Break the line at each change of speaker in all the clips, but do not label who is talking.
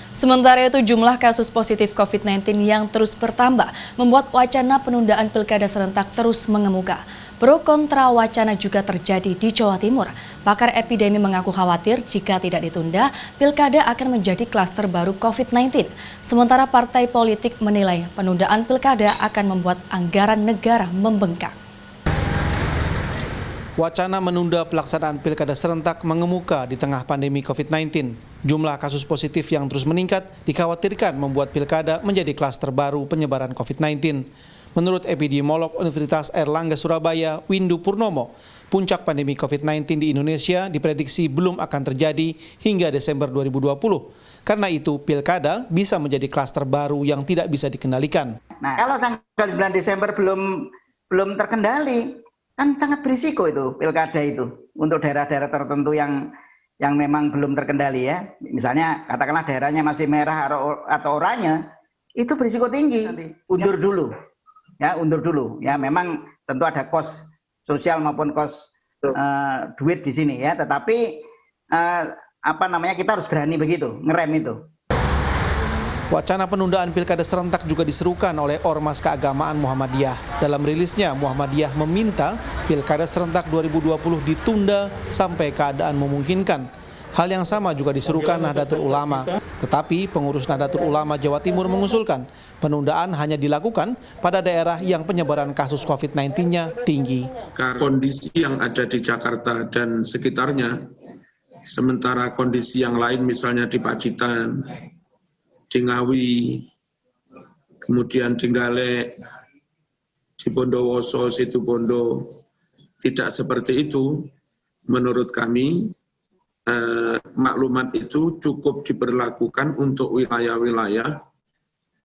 Sementara itu jumlah kasus positif COVID-19 yang terus bertambah membuat wacana penundaan pilkada serentak terus mengemuka. Pro kontra wacana juga terjadi di Jawa Timur. Pakar epidemi mengaku khawatir jika tidak ditunda, pilkada akan menjadi klaster baru COVID-19. Sementara partai politik menilai penundaan pilkada akan membuat anggaran negara membengkak.
Wacana menunda pelaksanaan pilkada serentak mengemuka di tengah pandemi COVID-19. Jumlah kasus positif yang terus meningkat dikhawatirkan membuat pilkada menjadi klaster baru penyebaran COVID-19. Menurut epidemiolog Universitas Airlangga Surabaya, Windu Purnomo, puncak pandemi COVID-19 di Indonesia diprediksi belum akan terjadi hingga Desember 2020. Karena itu, pilkada bisa menjadi klaster baru yang tidak bisa dikendalikan.
Nah, kalau tanggal 9 Desember belum terkendali, kan sangat berisiko itu pilkada itu untuk daerah-daerah tertentu yang memang belum terkendali ya. Misalnya katakanlah daerahnya masih merah atau oranye, itu berisiko tinggi. Undur dulu. Ya memang tentu ada kos sosial maupun kos duit di sini ya, tetapi kita harus berani begitu, ngerem itu.
Wacana penundaan pilkada serentak juga diserukan oleh Ormas Keagamaan Muhammadiyah. Dalam rilisnya, Muhammadiyah meminta pilkada serentak 2020 ditunda sampai keadaan memungkinkan. Hal yang sama juga diserukan Nahdlatul Ulama. Tetapi pengurus Nahdlatul Ulama Jawa Timur mengusulkan penundaan hanya dilakukan pada daerah yang penyebaran kasus COVID-19-nya tinggi.
Kondisi yang ada di Jakarta dan sekitarnya, sementara kondisi yang lain misalnya di Pacitan, di Ngawi, kemudian di Galek, di Bondowoso, Situbondo, tidak seperti itu. Menurut kami, maklumat itu cukup diberlakukan untuk wilayah-wilayah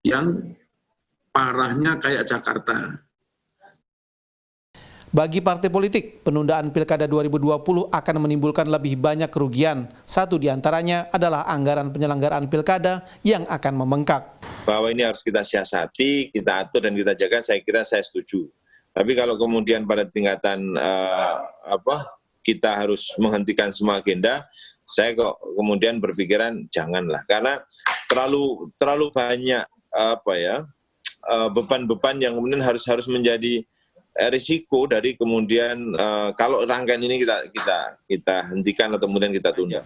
yang parahnya kayak Jakarta.
Bagi partai politik, penundaan pilkada 2020 akan menimbulkan lebih banyak kerugian. Satu di antaranya adalah anggaran penyelenggaraan pilkada yang akan membengkak.
Bahwa ini harus kita siasati, kita atur dan kita jaga, saya setuju. Tapi kalau kemudian pada tingkatan kita harus menghentikan semua agenda, saya kok kemudian berpikiran janganlah, karena terlalu banyak beban-beban yang kemudian harus menjadi risiko dari kemudian kalau rangkaian ini kita hentikan atau kemudian kita tunda.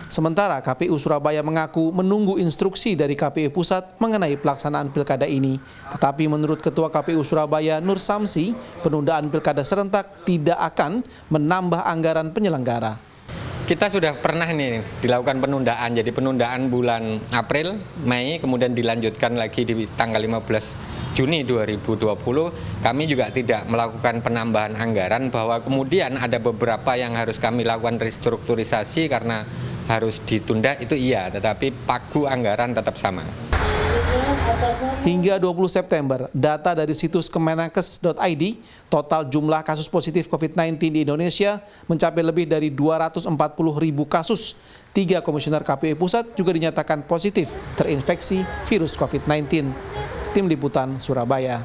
Sementara KPU Surabaya mengaku menunggu instruksi dari KPU Pusat mengenai pelaksanaan pilkada ini. Tetapi menurut Ketua KPU Surabaya Nur Samsi, penundaan pilkada serentak tidak akan menambah anggaran penyelenggara.
Kita sudah pernah nih dilakukan penundaan, jadi penundaan bulan April, Mei, kemudian dilanjutkan lagi di tanggal 15 Juni 2020. Kami juga tidak melakukan penambahan anggaran, bahwa kemudian ada beberapa yang harus kami lakukan restrukturisasi karena harus ditunda, itu iya, tetapi pagu anggaran tetap sama.
Hingga 20 September, data dari situs kemenaker.id, total jumlah kasus positif COVID-19 di Indonesia mencapai lebih dari 240.000 kasus. 3 komisioner KPU Pusat juga dinyatakan positif terinfeksi virus COVID-19. Tim Liputan, Surabaya.